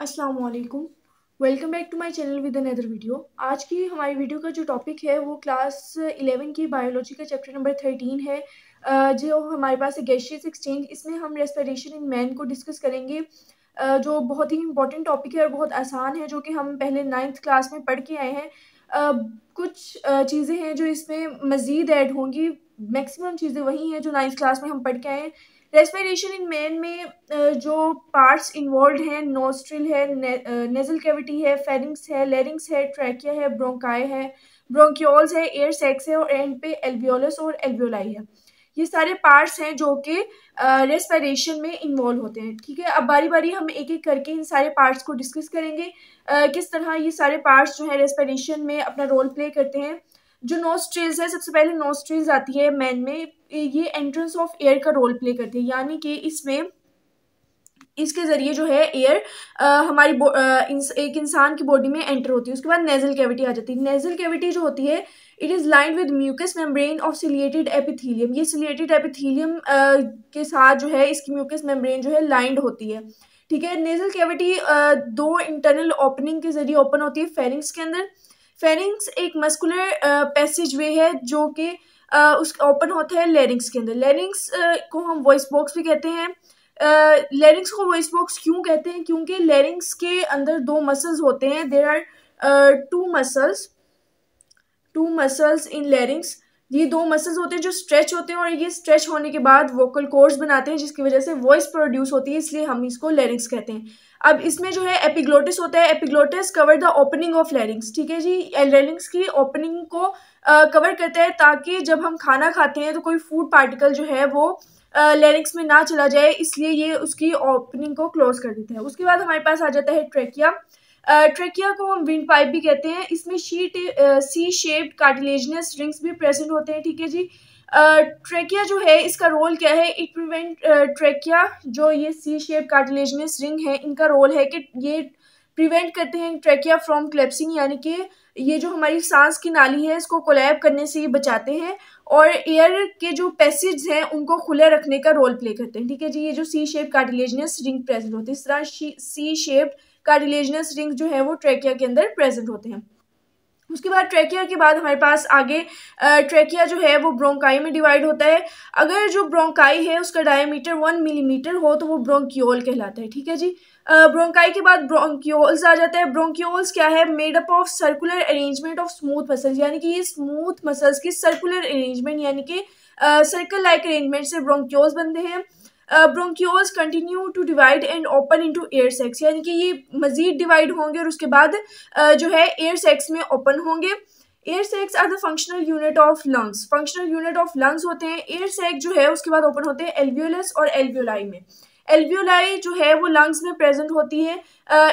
अस्सलाम वालेकुम। Welcome back to my channel with another video. आज की हमारी वीडियो का जो टॉपिक है वो क्लास 11 की बायोलॉजी का चैप्टर नंबर 13 है। जो हमारे पास है गैसियस एक्सचेंज। इसमें हम रेस्पिरेशन इन मैन को डिस्कस करेंगे, जो बहुत ही इंपॉर्टेंट टॉपिक है और बहुत आसान है, जो कि हम पहले 9th क्लास में पढ़ के आए हैं। कुछ चीज़ें हैं जो इसमें मज़ीद ऐड होंगी। मैक्सिमम चीज़ें वही हैं जो 9th क्लास में हम पढ़ के आए हैं। रेस्पिरेशन इन मैन में जो पार्ट्स इन्वॉल्व हैं, नोस्ट्रिल है, नेजल कैविटी है, फेरिंग्स है, लेरिंग्स है, ट्रैकिया है, ब्रोंकाई है, ब्रोंक्यूल्स है, एयर सैक्स है और एंड पे एल्वियोलस और एल्वियोलाई है। ये सारे पार्ट्स हैं जो कि रेस्पिरेशन में इन्वॉल्व होते हैं। ठीक है, अब बारी बारी हम एक एक करके इन सारे पार्ट्स को डिस्कस करेंगे, किस तरह ये सारे पार्ट्स जो है रेस्पिरेशन में अपना रोल प्ले करते हैं। जो नोस्ट्रिल्स है, सबसे पहले नोस्ट्रिल्स आती है मैन में। ये एंट्रेंस ऑफ एयर का रोल प्ले करती है, यानी कि इसमें इसके ज़रिए जो है एयर हमारी एक इंसान की बॉडी में एंटर होती है। उसके बाद नेजल कैविटी आ जाती है। नेजल कैविटी जो होती है, it is lined with mucous membrane of ciliated epithelium. ये सिलिएटेड एपिथेलियम के साथ जो है इसकी म्यूकस मेम्ब्रेन जो है लाइंड होती है। ठीक है, नेजल कैविटी दो इंटरनल ओपनिंग के ज़रिए ओपन होती है फेरिंग्स के अंदर। फेरिंग्स एक मस्कुलर पैसेज वे है जो कि उस ओपन होता है लेरिंग्स के अंदर। लेरिंग्स को हम वॉइस बॉक्स भी कहते हैं। लेरिंग्स को वॉइस बॉक्स क्यों कहते हैं? क्योंकि लेरिंग्स के अंदर दो मसल्स होते हैं। There are two muscles in larynx. ये दो मसल्स होते हैं जो स्ट्रेच होते हैं और ये स्ट्रेच होने के बाद वोकल कॉर्ड्स बनाते हैं, जिसकी वजह से वॉइस प्रोड्यूस होती है, इसलिए हम इसको लेरिंग्स कहते हैं। अब इसमें जो है एपिग्लोटिस होता है। Epiglottis cover the opening of larynx. ठीक है जी, लेरिंग्स की ओपनिंग को कवर करता है ताकि जब हम खाना खाते हैं तो कोई फूड पार्टिकल जो है वो लेरिंग्स में ना चला जाए, इसलिए ये उसकी ओपनिंग को क्लोज कर देता है। उसके बाद हमारे पास आ जाता है ट्रेकिया। ट्रेकिया को हम विंड पाइप भी कहते हैं। इसमें सी शेप्ड कार्टिलेजिनस रिंग्स भी प्रेजेंट होते हैं। ठीक है जी, ट्रेकिया जो है इसका रोल क्या है? इट प्रिवेंट ट्रेकिया, जो ये सी शेप्ड कार्टिलेजिनस रिंग है, इनका रोल है कि ये प्रिवेंट करते हैं ट्रेकिया फ्रॉम क्लेप्सिंग, यानी कि ये जो हमारी सांस की नाली है इसको कोलैप करने से ये बचाते हैं और एयर के जो पैसेज हैं उनको खुले रखने का रोल प्ले करते हैं। ठीक है जी, ये जो सी शेप कार्टिलेजिनस रिंग प्रेजेंट होती है, इस तरह सी शेप्ड कार्टिलेजिनस रिंग जो है वो ट्रेकिया के अंदर प्रेजेंट होते हैं। उसके बाद ट्रेकिया के बाद हमारे पास आगे ट्रेकिया जो है वो ब्रोंकाई में डिवाइड होता है। अगर जो ब्रोंकाई है उसका डायमीटर 1 मिलीमीटर हो तो वो ब्रोंक्यूल कहलाता है। ठीक है जी, ब्रोंकाई के बाद ब्रोंक्यूल्स आ जाता है। ब्रोंक्यूल्स क्या है? Made up of circular arrangement of smooth muscles, यानी कि ये स्मूथ मसल्स की सर्कुलर अरेंजमेंट यानी कि सर्कल लाइक अरेंजमेंट से ब्रोंक्यूल्स बनते हैं। Bronchioles continue to divide and open into air sacs, यानी कि ये मजीद डिवाइड होंगे और उसके बाद जो है एयर सैक्स में ओपन होंगे। Air sacs are the functional unit of lungs. Functional unit of lungs होते हैं। एयर सैक जो है उसके बाद ओपन होते हैं एल्वियोलस और एल्वियोलाई में। एल्वियोलाई जो है वो लंग्स में प्रेजेंट होती है।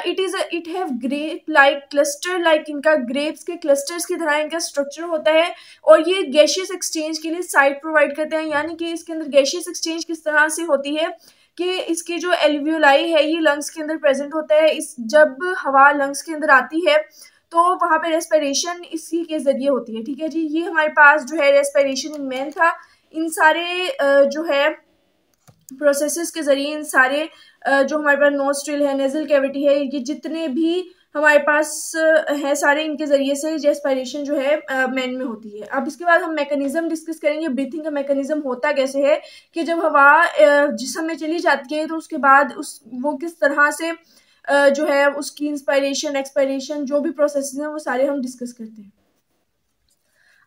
It have grape like cluster, like इनका ग्रेप्स के क्लस्टर्स की तरह इनका स्ट्रक्चर होता है और ये गैशियस एक्सचेंज के लिए साइट प्रोवाइड करते हैं। यानी कि इसके अंदर गैशियस एक्सचेंज किस तरह से होती है कि इसकी जो एल्वियोलाई है ये लंग्स के अंदर प्रेजेंट होता है। इस जब हवा लंग्स के अंदर आती है तो वहाँ पे रेस्पिरेशन इसी के ज़रिए होती है। ठीक है जी, ये हमारे पास जो है रेस्पिरेशन इन मैन था। इन सारे जो है प्रोसेसेस के ज़रिए, इन सारे जो हमारे पास नोस्ट्रिल है, नेजल कैविटी है, ये जितने भी हमारे पास है सारे, इनके ज़रिए से रेस्पिरेशन जो है मैन में होती है। अब इसके बाद हम मैकेनिज्म डिस्कस करेंगे। ब्रीथिंग का मैकेनिज्म होता कैसे है कि जब हवा जिस्म में चली जाती है तो उसके बाद वो किस तरह से जो है उसकी इंस्पायरेशन एक्सपायरेशन जो भी प्रोसेसेस हैं वो सारे हम डिस्कस करते हैं।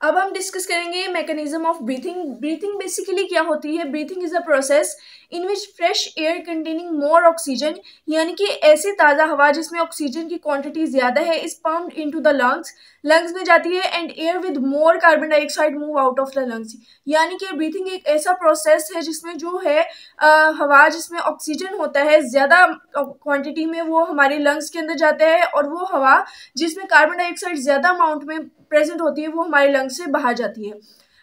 अब हम डिस्कस करेंगे mechanism of breathing. Breathing basically क्या होती है? Breathing is a process in which fresh air containing more oxygen, यानी कि ऐसी ताज़ा हवा जिसमें ऑक्सीजन की क्वांटिटी ज़्यादा है, is pumped into the lungs, lungs में जाती है, and air with more carbon dioxide move out of the lungs. यानी कि ब्रीथिंग एक ऐसा प्रोसेस है जिसमें जो है हवा जिसमें ऑक्सीजन होता है ज़्यादा क्वांटिटी में वो हमारे लंग्स के अंदर जाता है और वो हवा जिसमें कार्बन डाइऑक्साइड ज़्यादा अमाउंट में प्रेजेंट होती है वो हमारे लंग्स से बाहर जाती है।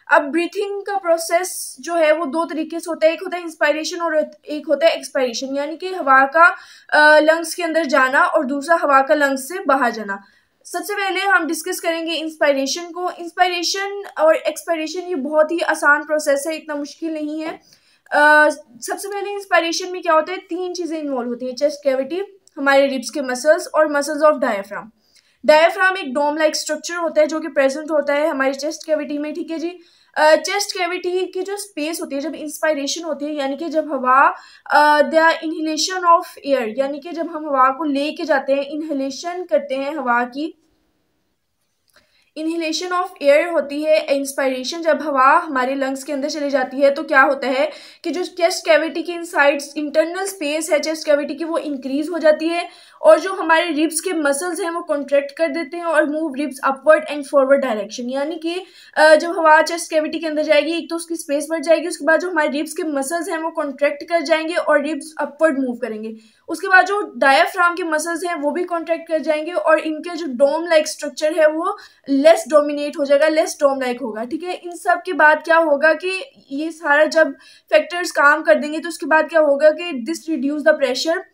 अब ब्रीथिंग का प्रोसेस जो है वो दो तरीके से होता है। एक होता है इंस्पायरेशन और एक होता है एक्सपायरेशन, यानी कि हवा का लंग्स के अंदर जाना और दूसरा हवा का लंग्स से बाहर जाना। सबसे पहले हम डिस्कस करेंगे इंस्पायरेशन को। इंस्पायरेशन और एक्सपायरेशन ये बहुत ही आसान प्रोसेस है, इतना मुश्किल नहीं है। सबसे पहले इंस्पायरेशन में क्या होता है? तीन चीज़ें इन्वॉल्व होती हैं। चेस्ट कैविटी, हमारे रिब्स के मसल्स और मसल्स ऑफ डायफ्राम। डायफ्राम एक डोम लाइक स्ट्रक्चर होता है जो कि प्रेजेंट होता है हमारी चेस्ट कैविटी में, ठीक है जी। चेस्ट कैविटी की जो स्पेस होती है, जब इंस्पायरेशन होती है यानी कि जब हवा द इनहेलेशन ऑफ एयर, यानी कि जब हम हवा को लेके जाते हैं, इनहेलेशन करते हैं हवा की, इनहेलेशन ऑफ एयर होती है इंस्पायरेशन, जब हवा हमारे लंग्स के अंदर चली जाती है तो क्या होता है कि जो चेस्ट कैविटी की इनसाइड इंटरनल स्पेस है चेस्ट कैविटी की वो इंक्रीज हो जाती है और जो हमारे रिब्स के मसल्स हैं वो कॉन्ट्रैक्ट कर देते हैं और move ribs upward and forward direction, यानी कि जब हवा चेस्ट कैविटी के अंदर जाएगी एक तो उसकी स्पेस बढ़ जाएगी, उसके बाद जो हमारे रिब्स के मसल्स हैं वो कॉन्ट्रैक्ट कर जाएंगे और रिब्स अपवर्ड मूव करेंगे, उसके बाद जो डायफ्राम के मसल्स हैं वो भी कॉन्ट्रैक्ट कर जाएंगे और इनके जो डोम लाइक स्ट्रक्चर है वो लेस डोमिनेट हो जाएगा, लेस डोम लाइक होगा, ठीक है। इन सब के बाद क्या होगा कि ये सारा जब फैक्टर्स काम कर देंगे तो उसके बाद क्या होगा कि this reduce the pressure.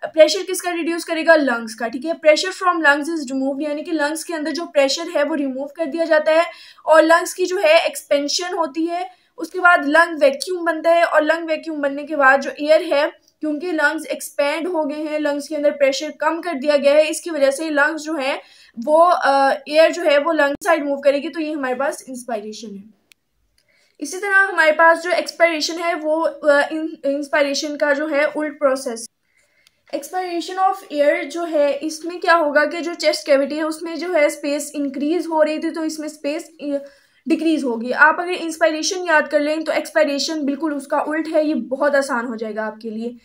Pressure किसका रिड्यूस करेगा? लंग्स का, ठीक है। Pressure from lungs is remove, यानी कि लंग्स के अंदर जो प्रेशर है वो रिमूव कर दिया जाता है और लंग्स की जो है एक्सपेंशन होती है, उसके बाद लंग वैक्यूम बनता है और लंग वैक्यूम बनने के बाद जो एयर है, क्योंकि लंग्स एक्सपेंड हो गए हैं, लंग्स के अंदर प्रेशर कम कर दिया गया है, इसकी वजह से लंग्स जो है वो एयर जो है वो लंग साइड मूव करेगी, तो ये हमारे पास इंस्पायरेशन है। इसी तरह हमारे पास जो एक्सपायरेशन है वो इंस्पायरेशन का जो है उल्ट प्रोसेस। एक्सपायरेशन ऑफ एयर जो है इसमें क्या होगा कि जो चेस्ट कैविटी है उसमें जो है स्पेस इंक्रीज हो रही थी तो इसमें स्पेस डिक्रीज होगी। आप अगर इंस्पायरेशन याद कर लें तो एक्सपायरेशन बिल्कुल उसका उल्ट है, ये बहुत आसान हो जाएगा आपके लिए।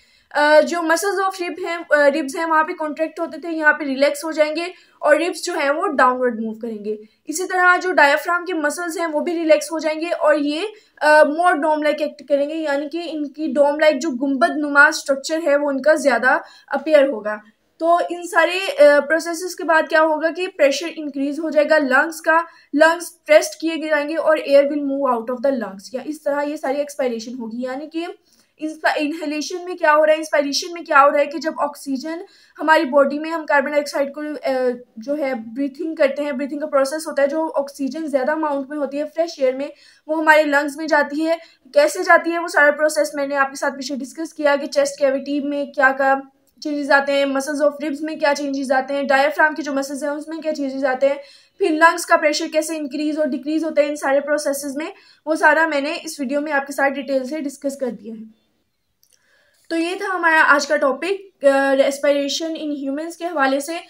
जो मसल्स ऑफ रिब्स हैं वहाँ पे कॉन्ट्रैक्ट होते थे, यहाँ पे रिलैक्स हो जाएंगे और रिब्स जो है वो डाउनवर्ड मूव करेंगे। इसी तरह जो डायफ्राम के मसल्स हैं वो भी रिलैक्स हो जाएंगे और ये मोर डोम लाइक एक्ट करेंगे, यानी कि इनकी डोम लाइक जो गुंबद नुमा स्ट्रक्चर है वो इनका ज़्यादा अपेयर होगा। तो इन सारे प्रोसेसेस के बाद क्या होगा कि प्रेशर इंक्रीज हो जाएगा लंग्स का, लंग्स प्रेस्ड किए जाएंगे और air will move out of the lungs, या इस तरह ये सारी एक्सपायरेशन होगी। यानी कि इनहेलेशन में क्या हो रहा है, इंस्पायरेशन में क्या हो रहा है कि जब ऑक्सीजन हमारी बॉडी में, हम कार्बन डाइऑक्साइड को जो है ब्रीथिंग करते हैं, ब्रीथिंग का प्रोसेस होता है, जो ऑक्सीजन ज़्यादा अमाउंट में होती है फ्रेश एयर में वो हमारे लंग्स में जाती है। कैसे जाती है वो सारा प्रोसेस मैंने आपके साथ पीछे डिस्कस किया कि चेस्ट कैविटी में क्या क्या चेंजेस आते हैं, मसल्स ऑफ रिब्स में क्या चेंजेस आते हैं, डायफ्राम के जो मसल्स हैं उसमें क्या चेंजेस आते हैं, फिर लंग्स का प्रेशर कैसे इंक्रीज और डिक्रीज होता है इन सारे प्रोसेसेस में, वो सारा मैंने इस वीडियो में आपके साथ डिटेल से डिस्कस कर दिया है। तो ये था हमारा आज का टॉपिक रेस्पिरेशन इन ह्यूमंस के हवाले से।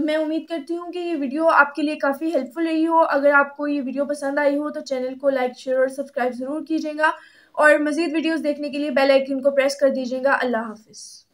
मैं उम्मीद करती हूँ कि ये वीडियो आपके लिए काफ़ी हेल्पफुल रही हो। अगर आपको ये वीडियो पसंद आई हो तो चैनल को लाइक, शेयर और सब्सक्राइब ज़रूर कीजिएगा और मज़ीद वीडियोस देखने के लिए बेल आइकन को प्रेस कर दीजिएगा। अल्लाह हाफिज़।